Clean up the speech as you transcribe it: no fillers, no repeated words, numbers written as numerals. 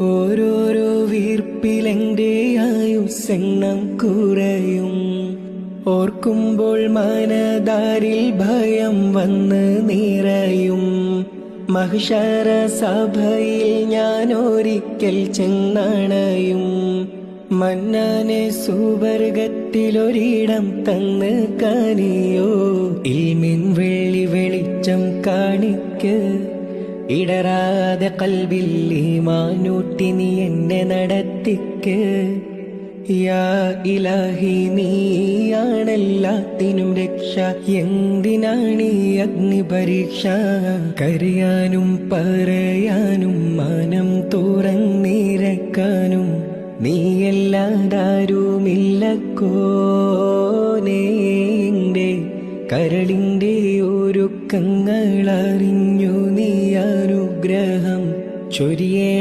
ഓരോരോ വീർപ്പിലെന്റെ ആയുസ്സെണ്ണം കുറയും. ഓർക്കുമ്പോൾ മനതാരിൽ ഭയം വന്ന് നിറയും. മഹ്ശറ സഭയിൽ ഞാൻ ഒരിക്കൽ ചെന്നണയും. മന്നാനെ സുവർഗത്തിലൊരിടം തന്ന് കനിയോ. ഇൽമിൻ വെള്ളി വെളിച്ചം കാണിക്ക്. ഇടറാതെ കൽബിൽ ഈമാനൂട്ടി നീ എന്നെ നടത്തിക്ക്. യാ ഇലാഹി നീയാണെല്ലാത്തിനും രക്ഷ. എന്തിനാണീ അഗ്നി പരീക്ഷ? കരയാനും പറയാനും മാനം തുറന്നിരക്കാനും നീയല്ലാതാരുമില്ലക്കോനേ. എന്റെ കരളിന്റെ ഒരുക്കങ്ങളറിഞ്ഞു നീ അനുഗ്രഹം ചൊരിയേ